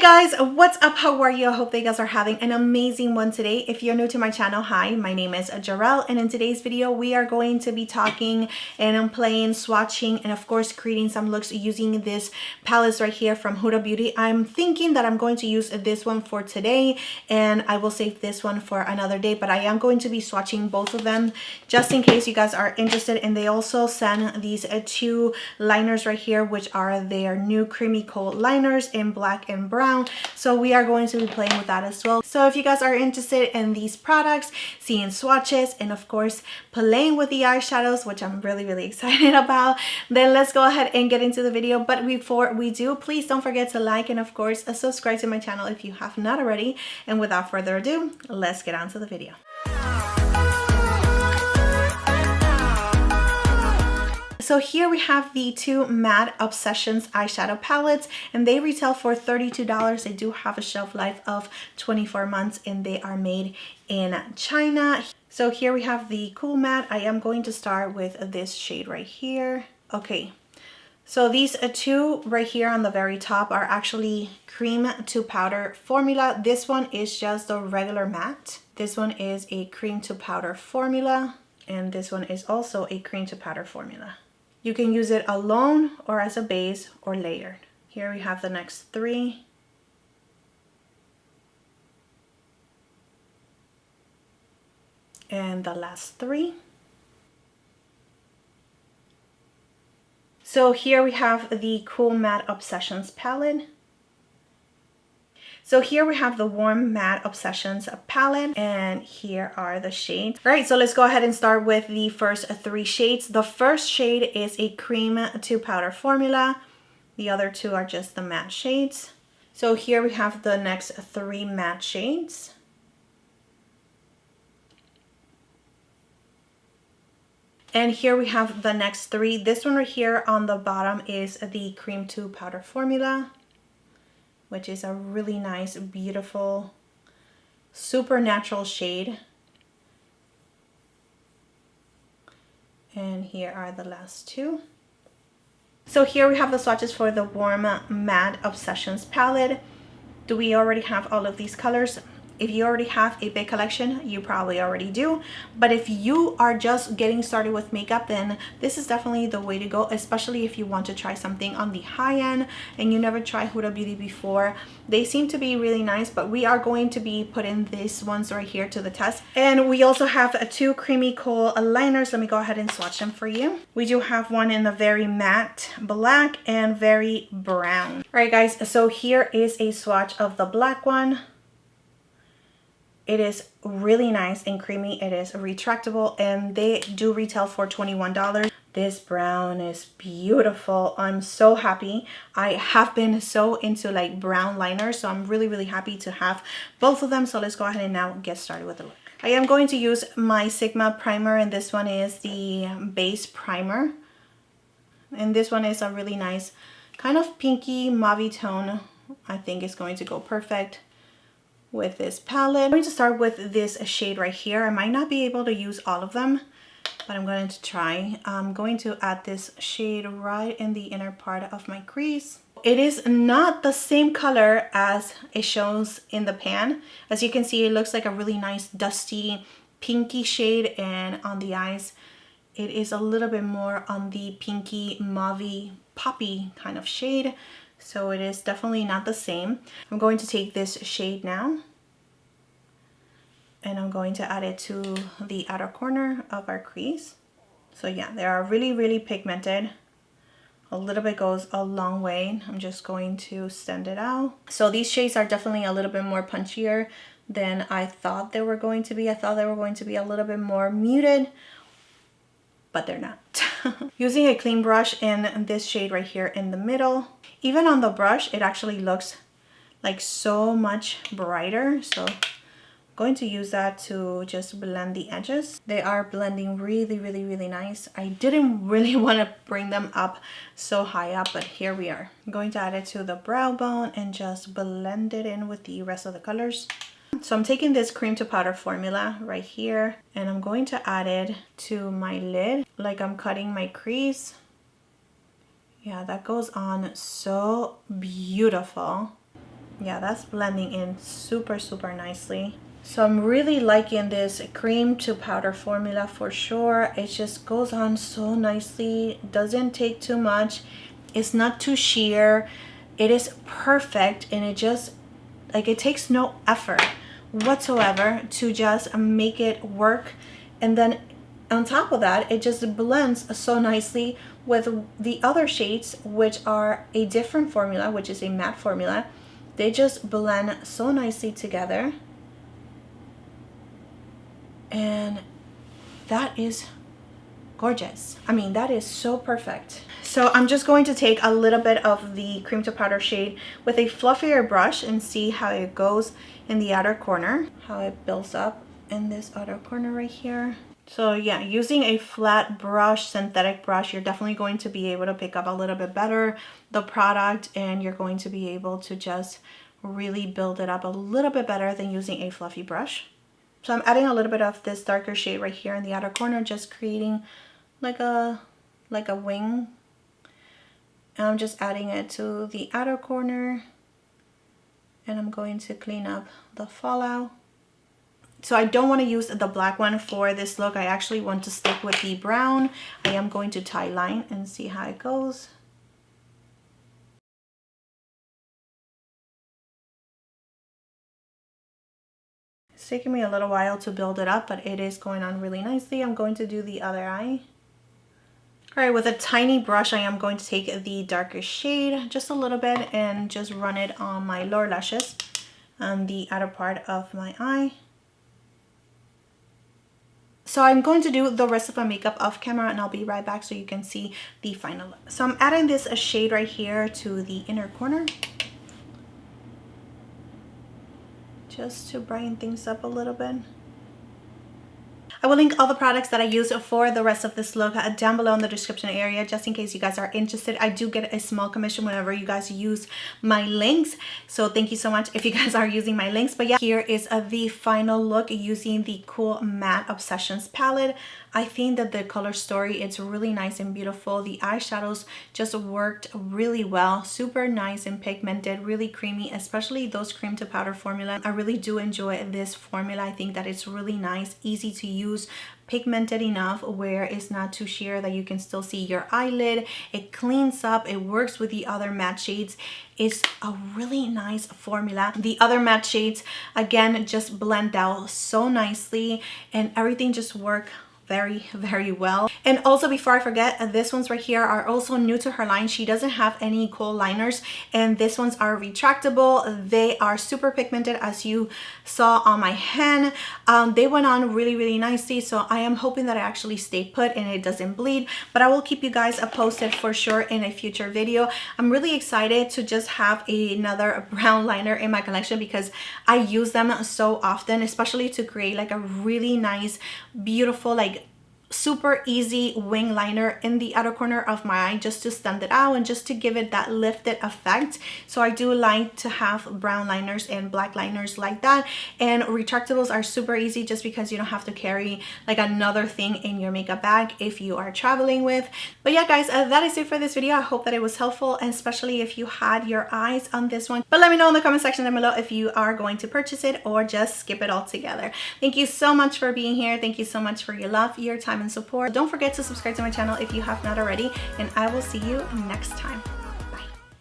guys, what's up? How are you? I hope that you guys are having an amazing one today. If you're new to my channel, hi, my name is Jarrell, and in today's video we are going to be talking and I'm playing, swatching, and of course creating some looks using this palettes right here from Huda Beauty. I'm thinking that I'm going to use this one for today and I will save this one for another day, but I am going to be swatching both of them just in case you guys are interested. And they also sent these two liners right here, which are their new creamy Kohl liners in black and brown. So we are going to be playing with that as well. So if you guys are interested in these products, seeing swatches, and of course playing with the eyeshadows, which I'm really excited about, then let's go ahead and get into the video. But before we do, please don't forget to like and of course subscribe to my channel if you have not already. And without further ado, let's get on to the video. So here we have the two Matte Obsessions eyeshadow palettes, and they retail for $32. They do have a shelf life of 24 months and they are made in China. So here we have the Cool Matte. I am going to start with this shade right here. Okay, so these two right here on the very top are actually cream to powder formula. This one is just the regular matte. This one is a cream to powder formula, and this one is also a cream to powder formula. You can use it alone or as a base or layered. Here we have the next three. And the last three. So here we have the Cool Matte Obsessions palette. So here we have the Warm Matte Obsessions palette, and here are the shades. All right, so let's go ahead and start with the first three shades. The first shade is a cream to powder formula. The other two are just the matte shades. So here we have the next three matte shades. And here we have the next three. This one right here on the bottom is the cream to powder formula, which is a really nice, beautiful, super natural shade. And here are the last two. So here we have the swatches for the Warm Matte Obsessions palette. Do we already have all of these colors? If you already have a big collection, you probably already do. But if you are just getting started with makeup, then this is definitely the way to go, especially if you want to try something on the high end and you never tried Huda Beauty before. They seem to be really nice, but we are going to be putting these ones right here to the test. And we also have two creamy Kohl liners. Let me go ahead and swatch them for you. We do have one in the very matte black and very brown. All right, guys, so here is a swatch of the black one. It is really nice and creamy. It is retractable and they do retail for $21. This brown is beautiful. I'm so happy. I have been so into like brown liners, so I'm really happy to have both of them. So let's go ahead and now get started with the look. I am going to use my Sigma primer, and this one is the base primer. And this one is a really nice kind of pinky mauve tone. I think it's going to go perfect with this palette. I'm going to start with this shade right here. I might not be able to use all of them, but I'm going to try. I'm going to add this shade right in the inner part of my crease. It is not the same color as it shows in the pan. As you can see, it looks like a really nice dusty pinky shade, and on the eyes it is a little bit more on the pinky mauve poppy kind of shade. So it is definitely not the same. I'm going to take this shade now and I'm going to add it to the outer corner of our crease. So yeah, they are really pigmented. A little bit goes a long way. I'm just going to send it out. So these shades are definitely a little bit more punchier than I thought they were going to be. I thought they were going to be a little bit more muted, but they're not. Using a clean brush in this shade right here in the middle. Even on the brush, it actually looks like so much brighter. So I'm going to use that to just blend the edges. They are blending really nice. I didn't really want to bring them up so high up, but here we are. I'm going to add it to the brow bone and just blend it in with the rest of the colors. So I'm taking this cream to powder formula right here and I'm going to add it to my lid like I'm cutting my crease. Yeah, that goes on so beautiful. Yeah, that's blending in super, super nicely. So I'm really liking this cream to powder formula for sure. It just goes on so nicely, doesn't take too much, it's not too sheer, it is perfect, and it just, like, it takes no effort whatsoever to just make it work. And then on top of that, it just blends so nicely with the other shades, which are a different formula, which is a matte formula. They just blend so nicely together. And that is gorgeous. I mean, that is so perfect. So I'm just going to take a little bit of the cream to powder shade with a fluffier brush and see how it goes in the outer corner, how it builds up in this outer corner right here. So yeah, using a flat brush, synthetic brush, you're definitely going to be able to pick up a little bit better the product, and you're going to be able to just really build it up a little bit better than using a fluffy brush. So I'm adding a little bit of this darker shade right here in the outer corner, just creating like a wing. And I'm just adding it to the outer corner, and I'm going to clean up the fallout. So I don't want to use the black one for this look. I actually want to stick with the brown. I am going to tie line and see how it goes. It's taking me a little while to build it up, but it is going on really nicely. I'm going to do the other eye. All right, with a tiny brush, I am going to take the darker shade just a little bit and just run it on my lower lashes and the outer part of my eye. So I'm going to do the rest of my makeup off camera, and I'll be right back so you can see the final look. So I'm adding this shade right here to the inner corner, just to brighten things up a little bit. I will link all the products that I use for the rest of this look down below in the description area, just in case you guys are interested. I do get a small commission whenever you guys use my links, so thank you so much if you guys are using my links. But yeah, here is the final look using the Kohl Matte Obsessions palette. I think that the color story, it's really nice and beautiful. The eyeshadows just worked really well, super nice and pigmented, really creamy, especially those cream to powder formula. I really do enjoy this formula. I think that it's really nice, easy to use, pigmented enough where it's not too sheer that you can still see your eyelid. It cleans up, it works with the other matte shades. It's a really nice formula. The other matte shades, again, just blend out so nicely, and everything just works very, very well. And also, before I forget, these ones right here are also new to her line. She doesn't have any Kohl liners, and these ones are retractable. They are super pigmented, as you saw on my hand. They went on really, really nicely, so I am hoping that it actually stay put and it doesn't bleed, but I will keep you guys posted for sure in a future video. I'm really excited to just have another brown liner in my collection because I use them so often, especially to create like a really nice, beautiful, like super easy wing liner in the outer corner of my eye, just to stand it out and just to give it that lifted effect. So I do like to have brown liners and black liners like that, and retractables are super easy just because you don't have to carry like another thing in your makeup bag if you are traveling with. But yeah guys, that is it for this video. I hope that it was helpful, and especially if you had your eyes on this one. But let me know in the comment section down below if you are going to purchase it or just skip it all together. Thank you so much for being here. Thank you so much for your love, your time, and support. Don't forget to subscribe to my channel if you have not already, and I will see you next time.